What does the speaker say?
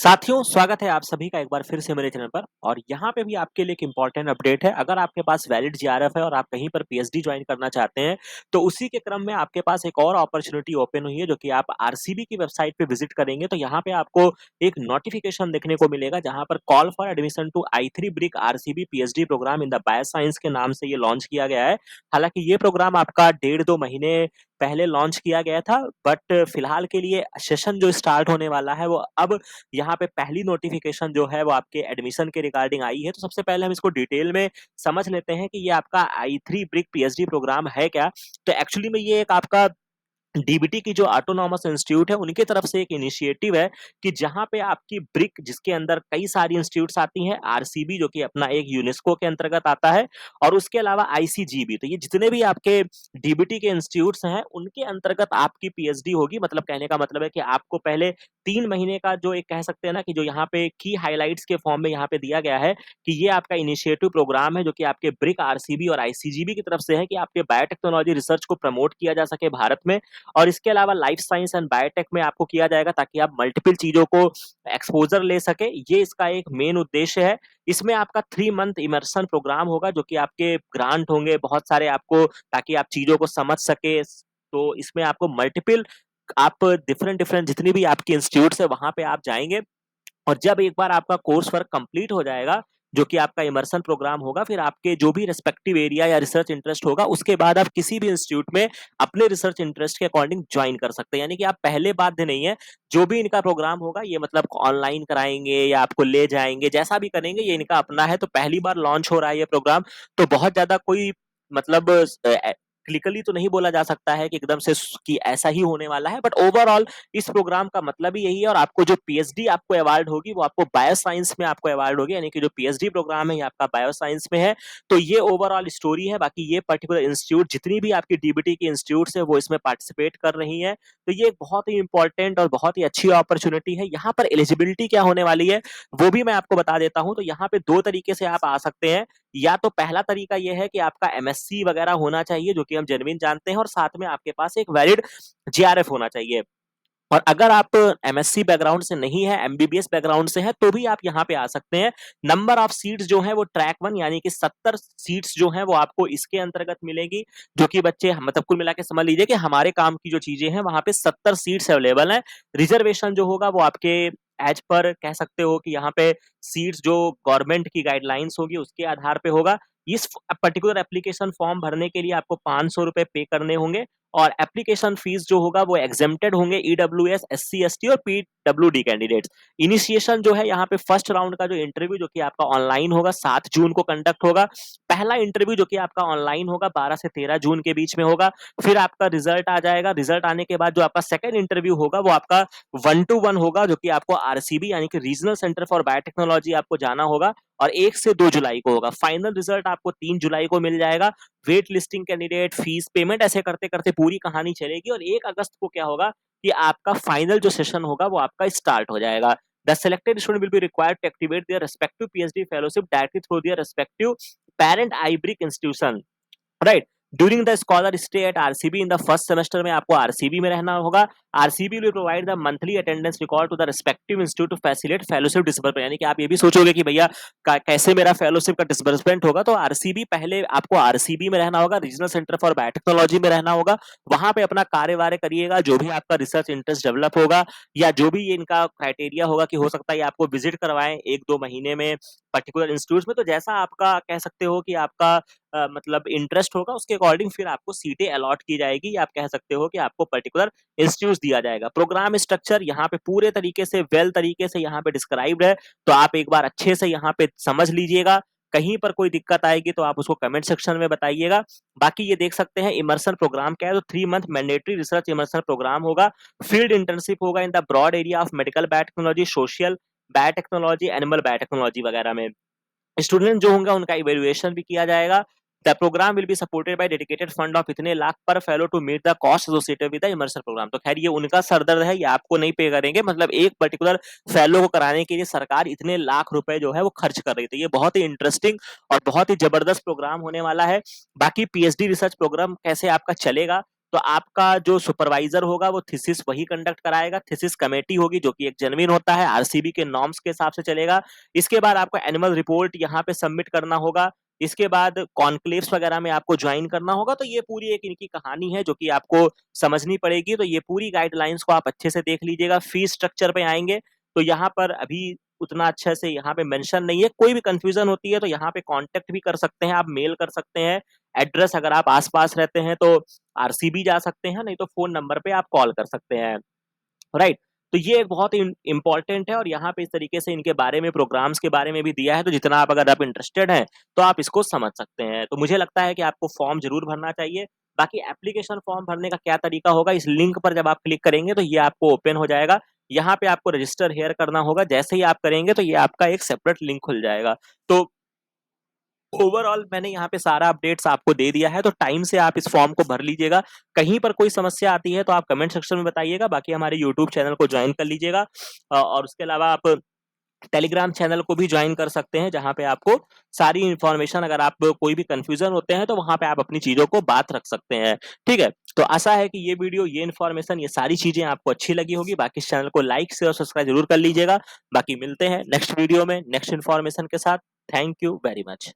साथियों, स्वागत है आप सभी का एक बार फिर से मेरे चैनल पर। और यहाँ पे भी आपके लिए एक इम्पोर्टेंट अपडेट है। अगर आपके पास वैलिड जीआरएफ है और आप कहीं पर पीएचडी ज्वाइन करना चाहते हैं, तो उसी के क्रम में आपके पास एक और अपॉर्चुनिटी ओपन हुई है, जो कि आप आरसीबी की वेबसाइट पे विजिट करेंगे तो यहाँ पे आपको एक नोटिफिकेशन देखने को मिलेगा, जहाँ पर कॉल फॉर एडमिशन टू आई3 BRIC RCB PhD program in the bioscience के नाम से ये लॉन्च किया गया है। हालांकि ये प्रोग्राम आपका 1.5-2 महीने पहले लॉन्च किया गया था, बट फिलहाल के लिए सेशन जो स्टार्ट होने वाला है वो अब यहाँ पे पहली नोटिफिकेशन जो है वो आपके एडमिशन के रिगार्डिंग आई है। तो सबसे पहले हम इसको डिटेल में समझ लेते हैं कि ये आपका आई3 ब्रिक पीएचडी प्रोग्राम है क्या। तो एक्चुअली में ये एक आपका डीबीटी की जो ऑटोनॉमस इंस्टीट्यूट है उनकी तरफ से एक इनिशिएटिव है कि जहां पे आपकी ब्रिक, जिसके अंदर कई सारी इंस्टीट्यूट्स आती हैं, आरसीबी जो कि अपना एक यूनेस्को के अंतर्गत आता है, और उसके अलावा आईसीजीबी। तो ये जितने भी आपके डीबीटी के इंस्टीट्यूट्स हैं उनके अंतर्गत आपकी पीएचडी होगी। मतलब कहने का मतलब है कि आपको पहले 3 महीने का जो एक कह सकते हैं ना कि जो यहाँ पे की हाईलाइट्स के फॉर्म में यहाँ पे दिया गया है कि ये आपका इनिशिएटिव प्रोग्राम है, जो कि आपके ब्रिक, आरसीबी और आईसीजीबी की तरफ से है, कि आपके बायोटेक्नोलॉजी रिसर्च को प्रमोट किया जा सके भारत में। और इसके अलावा लाइफ साइंस एंड बायोटेक में आपको किया जाएगा, ताकि आप मल्टीपल चीजों को एक्सपोजर ले सके। ये इसका एक मेन उद्देश्य है। इसमें आपका 3 मंथ इमर्सन प्रोग्राम होगा, जो कि आपके ग्रांट होंगे बहुत सारे आपको, ताकि आप चीजों को समझ सके। तो इसमें आपको मल्टीपल, आप डिफरेंट डिफरेंट जितनी भी आपकी इंस्टीट्यूट्स है वहां पे आप जाएंगे। और जब एक बार आपका कोर्स वर्क कंप्लीट हो जाएगा, जो कि आपका इमर्सन प्रोग्राम होगा, फिर आपके जो भी रिस्पेक्टिव एरिया या रिसर्च इंटरेस्ट होगा, उसके बाद आप किसी भी इंस्टीट्यूट में अपने रिसर्च इंटरेस्ट के अकॉर्डिंग ज्वाइन कर सकते हैं। यानी कि आप पहले बाध्य नहीं है। जो भी इनका प्रोग्राम होगा, ये मतलब ऑनलाइन कराएंगे या आपको ले जाएंगे, जैसा भी करेंगे, ये इनका अपना है। तो पहली बार लॉन्च हो रहा है ये प्रोग्राम, तो बहुत ज्यादा कोई मतलब क्लिकली तो नहीं बोला जा सकता है कि एकदम से कि ऐसा ही होने वाला है, बट ओवरऑल इस प्रोग्राम का मतलब ही यही है। और आपको जो पीएचडी आपको अवार्ड होगी, वो आपको बायोसाइंस में आपको अवार्ड होगी। यानी कि जो पीएचडी प्रोग्राम है ये आपका बायोसाइंस में है। तो ये ओवरऑल स्टोरी है। बाकी ये पर्टिकुलर इंस्टीट्यूट, जितनी भी आपकी डीबीटी की इंस्टीट्यूट है, वो इसमें पार्टिसिपेट कर रही है। तो ये एक बहुत ही इंपॉर्टेंट और बहुत ही अच्छी अपॉर्चुनिटी है। यहाँ पर एलिजिबिलिटी क्या होने वाली है वो भी मैं आपको बता देता हूँ। तो यहाँ पे 2 तरीके से आप आ सकते हैं। या तो पहला तरीका यह है कि आपका एमएससी वगैरह होना चाहिए, जो कि हम जेन्युइन जानते हैं, और साथ में आपके पास एक वैलिड जीआरएफ होना चाहिए। और अगर आप एमएससी बैकग्राउंड से नहीं है, एमबीबीएस बैकग्राउंड से है, तो भी आप यहाँ पे आ सकते हैं। नंबर ऑफ सीट्स जो है वो ट्रैक 1, यानी कि 70 सीट्स जो है वो आपको इसके अंतर्गत मिलेगी। जो कि बच्चे मतलब कुल मिला के समझ लीजिए कि हमारे काम की जो चीजें हैं वहां पे 70 सीट्स अवेलेबल हैं। रिजर्वेशन जो होगा वो आपके एज पर कह सकते हो कि यहाँ पे सीट्स जो गवर्नमेंट की गाइडलाइंस होगी उसके आधार पे होगा। इस पर्टिकुलर एप्लीकेशन फॉर्म भरने के लिए आपको 500 रुपए पे करने होंगे। और एप्लीकेशन फीस जो होगा वो एग्जेम्प्टेड होंगे ईडब्ल्यूएस, एससी, एसटी और पीडब्ल्यूडी कैंडिडेट्स। इनिशिएशन जो है यहाँ पे फर्स्ट राउंड का जो इंटरव्यू, जो कि आपका ऑनलाइन होगा, 7 जून को कंडक्ट होगा। पहला इंटरव्यू जो कि आपका ऑनलाइन होगा 12 से 13 जून के बीच में होगा। फिर आपका रिजल्ट आ जाएगा। रिजल्ट आने के बाद जो आपका सेकंड इंटरव्यू होगा वो आपका 1-to-1 होगा, जो कि आपको आरसीबी यानी कि रीजनल सेंटर फॉर बायोटेक्नोलॉजी आपको जाना होगा। और 1 से 2 जुलाई को होगा। फाइनल रिजल्ट आपको 3 जुलाई को मिल जाएगा। Wait listing, candidate, fee payment, ऐसे करते करते पूरी कहानी चलेगी। और 1 अगस्त को क्या होगा कि आपका फाइनल जो सेशन होगा वो आपका स्टार्ट हो जाएगा। The selected student will be required to activate their respective PhD fellowship directly through their respective parent iBrick institution, right. During the scholar stay at RCB in the first semester में आपको RCB में रहना होगा। RCB will provide the monthly attendance record to the respective institute to facilitate fellowship disbursement. यानी कि आप ये भी सोचोगे कि भैया कैसे मेरा फेलोशिप का डिसबर्समेंट होगा, तो आरसीबी पहले आपको आरसीबी में रहना होगा, रीजनल सेंटर फॉर बायोटेक्नोलॉजी में रहना होगा। वहां पे अपना कार्य वार्य करिएगा, जो भी आपका रिसर्च इंटरेस्ट डेवलप होगा या जो भी ये इनका क्राइटेरिया होगा कि हो सकता है आपको विजिट करवाएं 1-2 महीने में पर्टिकुलर इंस्टीट्यूट में। तो जैसा आपका कह सकते हो कि आपका मतलब इंटरेस्ट होगा, उसके अकॉर्डिंग फिर आपको सीटें अलॉट की जाएगी, या आप कह सकते हो कि आपको पर्टिकुलर इंस्टीट्यूट दिया जाएगा। प्रोग्राम स्ट्रक्चर यहाँ पे पूरे तरीके से वेल तरीके से यहाँ पे डिस्क्राइब्ड है। तो आप एक बार अच्छे से यहाँ पे समझ लीजिएगा। कहीं पर कोई दिक्कत आएगी तो आप उसको कमेंट सेक्शन में बताइएगा। बाकी ये देख सकते हैं इमर्सन प्रोग्राम क्या है। तो 3 month mandatory research immersion program होगा। फील्ड इंटर्नशिप होगा in the broad area of medical biotechnology, social biotechnology, animal biotechnology वगैरह में। स्टूडेंट जो होंगे उनका इवेल्युएशन भी किया जाएगा। The program will be supported by dedicated fund of इतने lakh per fellow to meet the cost associated with the immersion program. तो खैर ये उनका सरदर्द है, ये आपको नहीं पे करेंगे। मतलब एक पर्टिकुलर फेलो को कराने के लिए सरकार इतने लाख रुपए जो है वो खर्च कर रही थी। ये बहुत ही इंटरेस्टिंग और बहुत ही जबरदस्त प्रोग्राम होने वाला है। बाकी पीएचडी रिसर्च प्रोग्राम कैसे आपका चलेगा, तो आपका जो सुपरवाइजर होगा वो थीसिस वही कंडक्ट कराएगा, थीसिस कमेटी होगी जो कि एक जेन्युइन होता है, आरसीबी के नॉर्म्स के हिसाब से चलेगा। इसके बाद आपको एनुअल रिपोर्ट यहाँ पे सबमिट करना होगा। इसके बाद कॉन्क्लेव्स वगैरह में आपको ज्वाइन करना होगा। तो ये पूरी एक इनकी कहानी है जो कि आपको समझनी पड़ेगी। तो ये पूरी गाइडलाइंस को आप अच्छे से देख लीजिएगा। फीस स्ट्रक्चर पे आएंगे तो यहाँ पर अभी उतना अच्छे से यहाँ पे मेंशन नहीं है। कोई भी कंफ्यूजन होती है तो यहाँ पे कांटेक्ट भी कर सकते हैं, आप मेल कर सकते हैं। एड्रेस अगर आप आसपास रहते हैं तो आरसीबी जा सकते हैं, नहीं तो फोन नंबर पे आप कॉल कर सकते हैं, राइट। तो ये एक बहुत ही इंपॉर्टेंट है और यहाँ पे इस तरीके से इनके बारे में, प्रोग्राम्स के बारे में भी दिया है। तो जितना आप अगर आप इंटरेस्टेड हैं तो आप इसको समझ सकते हैं। तो मुझे लगता है कि आपको फॉर्म जरूर भरना चाहिए। बाकी एप्लीकेशन फॉर्म भरने का क्या तरीका होगा, इस लिंक पर जब आप क्लिक करेंगे तो ये आपको ओपन हो जाएगा। यहाँ पे आपको रजिस्टर हेयर करना होगा। जैसे ही आप करेंगे तो ये आपका एक सेपरेट लिंक खुल जाएगा। तो ओवरऑल मैंने यहाँ पे सारा अपडेट्स आपको दे दिया है। तो टाइम से आप इस फॉर्म को भर लीजिएगा। कहीं पर कोई समस्या आती है तो आप कमेंट सेक्शन में बताइएगा। बाकी हमारे यूट्यूब चैनल को ज्वाइन कर लीजिएगा और उसके अलावा आप टेलीग्राम चैनल को भी ज्वाइन कर सकते हैं, जहां पे आपको सारी इंफॉर्मेशन, अगर आप कोई भी कंफ्यूजन होते हैं तो वहां पे आप अपनी चीजों को बात रख सकते हैं। ठीक है, तो आशा है कि ये वीडियो, ये इन्फॉर्मेशन, ये सारी चीजें आपको अच्छी लगी होगी। बाकी इस चैनल को लाइक शेयर और सब्सक्राइब जरूर कर लीजिएगा। बाकी मिलते हैं नेक्स्ट वीडियो में नेक्स्ट इन्फॉर्मेशन के साथ। Thank you very much.